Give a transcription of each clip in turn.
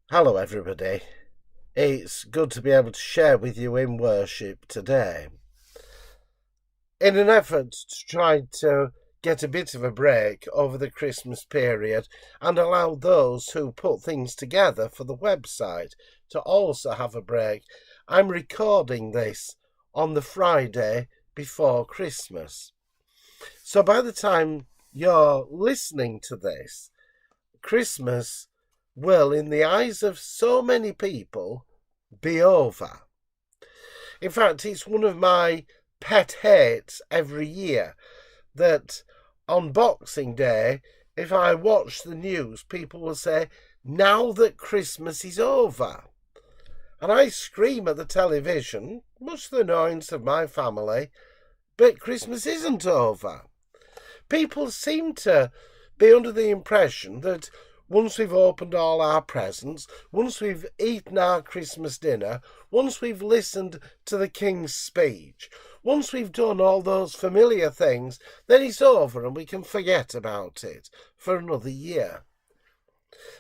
Hello, everybody. It's good to be able to share with you in worship today. In an effort to try to get a bit of a break over the Christmas period and allow those who put things together for the website to also have a break, I'm recording this on the Friday before Christmas. So by the time you're listening to this, Christmas will, in the eyes of so many people, be over. In fact, it's one of my pet hates every year that on Boxing Day, if I watch the news, people will say, "Now that Christmas is over." And I scream at the television, much to the annoyance of my family, but Christmas isn't over. People seem to be under the impression that once we've opened all our presents, once we've eaten our Christmas dinner, once we've listened to the King's speech, once we've done all those familiar things, then it's over and we can forget about it for another year.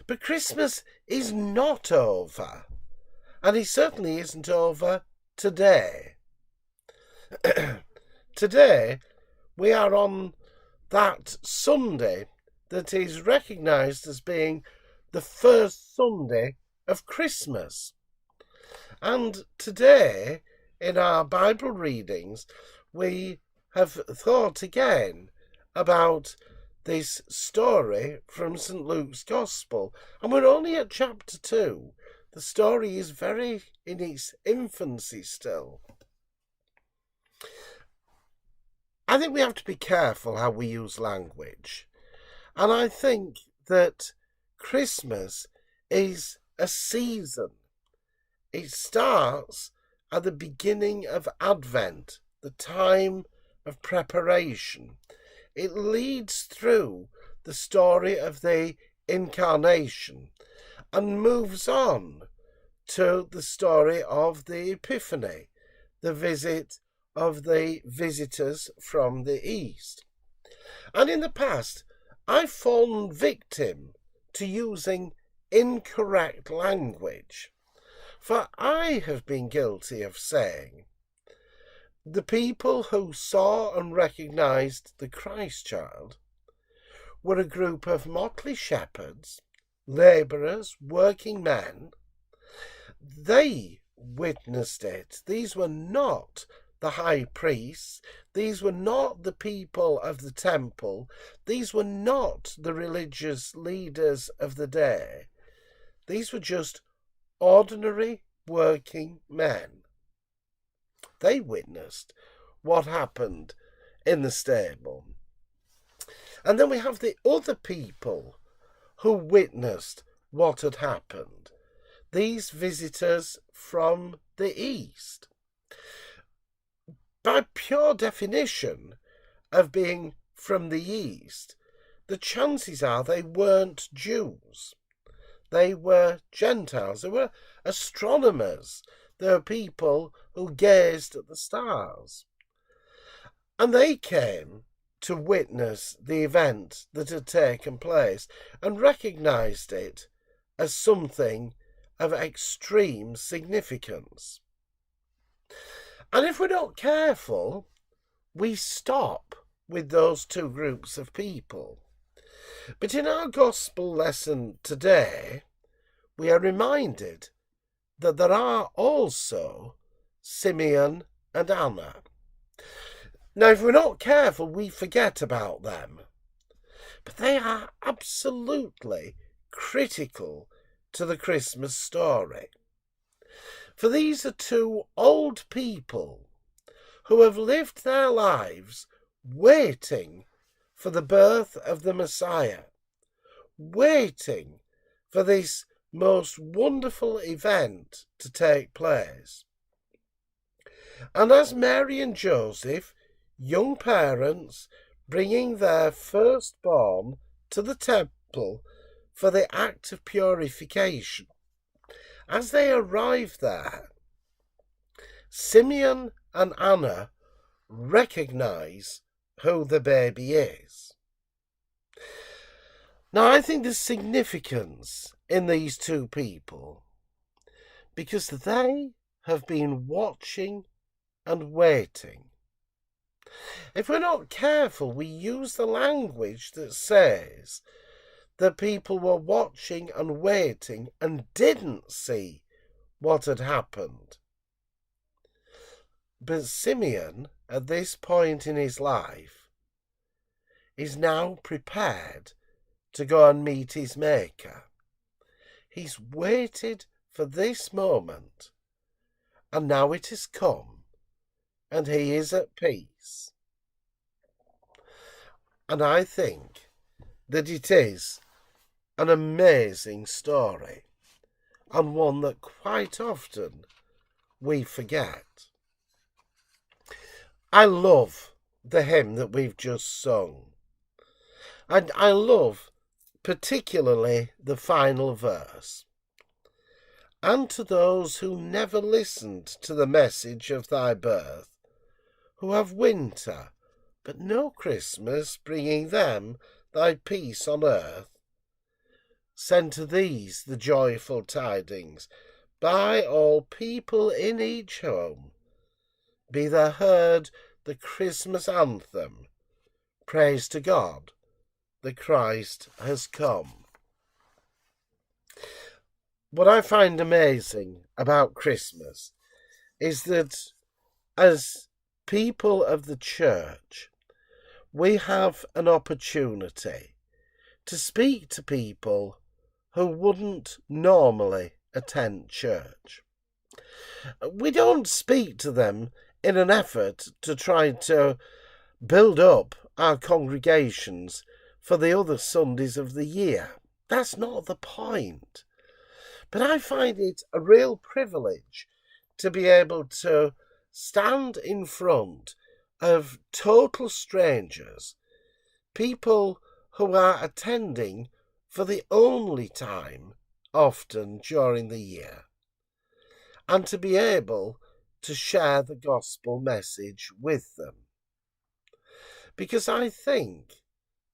But Christmas is not over, and it certainly isn't over today. Today, we are on that Sunday that is recognised as being the first Sunday of Christmas. And today, in our Bible readings, we have thought again about this story from St. Luke's Gospel. And we're only at chapter 2. The story is very in its infancy still. I think we have to be careful how we use language. And I think that Christmas is a season. It starts at the beginning of Advent, the time of preparation. It leads through the story of the Incarnation and moves on to the story of the Epiphany, the visit of the visitors from the East. And in the past, I've fallen victim to using incorrect language, for I have been guilty of saying the people who saw and recognised the Christ child were a group of motley shepherds, labourers, working men. They witnessed it. These were not the high priests. These were not the people of the temple. These were not the religious leaders of the day. These were just ordinary working men. They witnessed what happened in the stable. And then we have the other people who witnessed what had happened. These visitors from the East. By pure definition of being from the East, the chances are they weren't Jews. They were Gentiles. They were astronomers. They were people who gazed at the stars. And they came to witness the event that had taken place and recognised it as something of extreme significance. And if we're not careful, we stop with those two groups of people. But in our gospel lesson today, we are reminded that there are also Simeon and Anna. Now, if we're not careful, we forget about them. But they are absolutely critical to the Christmas story. For these are two old people who have lived their lives waiting for the birth of the Messiah, waiting for this most wonderful event to take place. And as Mary and Joseph, young parents, bringing their firstborn to the temple for the act of purification, as they arrive there, Simeon and Anna recognise who the baby is. Now, I think there's significance in these two people because they have been watching and waiting. If we're not careful, we use the language that says that people were watching and waiting and didn't see what had happened. But Simeon, at this point in his life, is now prepared to go and meet his Maker. He's waited for this moment, and now it has come, and he is at peace. And I think that it is an amazing story, and one that quite often we forget. I love the hymn that we've just sung, and I love particularly the final verse. And to those who never listened to the message of thy birth, who have winter but no Christmas, bringing them thy peace on earth, send to these the joyful tidings by all people in each home. Be there heard the Christmas anthem, praise to God, the Christ has come. What I find amazing about Christmas is that as people of the church, we have an opportunity to speak to people who wouldn't normally attend church. We don't speak to them in an effort to try to build up our congregations for the other Sundays of the year. That's not the point. But I find it a real privilege to be able to stand in front of total strangers, people who are attending for the only time often during the year, and to be able to share the gospel message with them. Because I think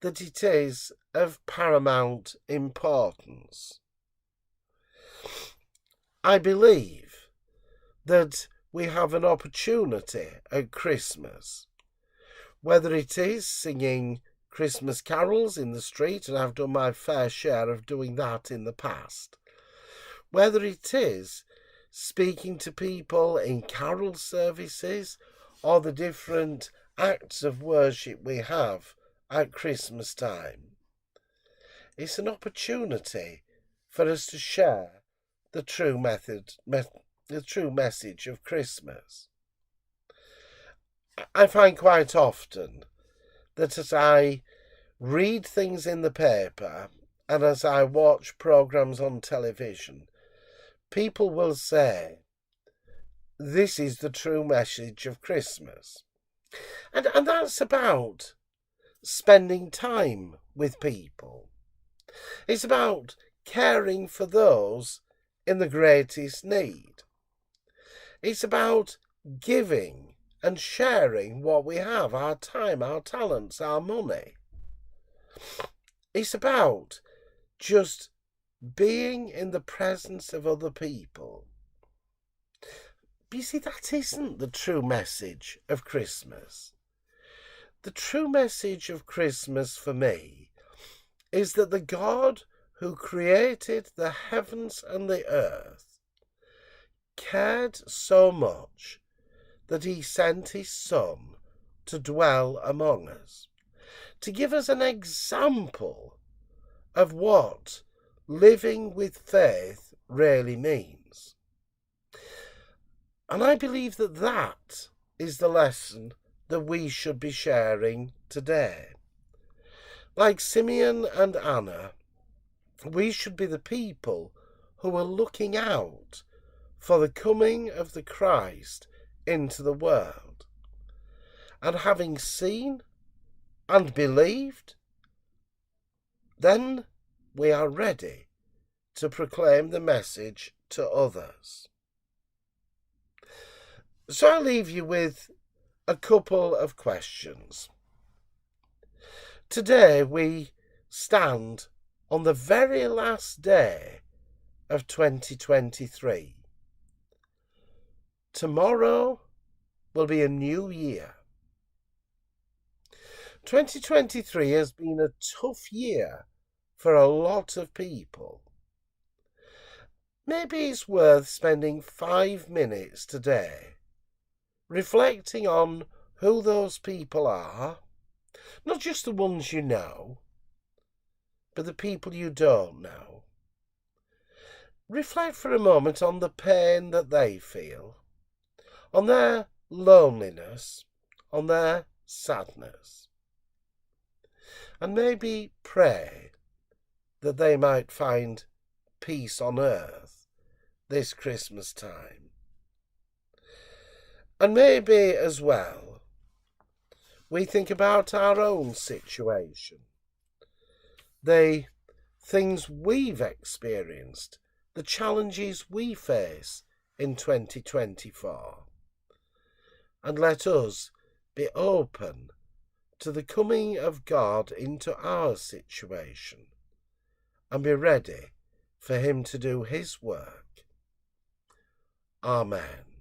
that it is of paramount importance. I believe that we have an opportunity at Christmas, whether it is singing Christmas carols in the street, and I've done my fair share of doing that in the past, whether it is speaking to people in carol services or the different acts of worship we have at Christmas time. It's an opportunity for us to share the true message of Christmas. I find quite often that as I read things in the paper and as I watch programs on television, people will say, this is the true message of Christmas. And that's about spending time with people. It's about caring for those in the greatest need. It's about giving and sharing what we have, our time, our talents, our money. It's about just being in the presence of other people. But you see, that isn't the true message of Christmas. The true message of Christmas for me is that the God who created the heavens and the earth cared so much that he sent his Son to dwell among us, to give us an example of what living with faith really means. And I believe that that is the lesson that we should be sharing today. Like Simeon and Anna, we should be the people who are looking out for the coming of the Christ into the world. And having seen and believed, then we are ready to proclaim the message to others. So I'll leave you with a couple of questions. Today we stand on the very last day of 2023. Tomorrow will be a new year. 2023 has been a tough year for a lot of people. Maybe it's worth spending 5 minutes today reflecting on who those people are, not just the ones you know, but the people you don't know. Reflect for a moment on the pain that they feel, on their loneliness, on their sadness, and maybe pray that they might find peace on earth this Christmas time. And maybe as well, we think about our own situation, the things we've experienced, the challenges we face in 2024. And let us be open to the coming of God into our situation and be ready for him to do his work. Amen.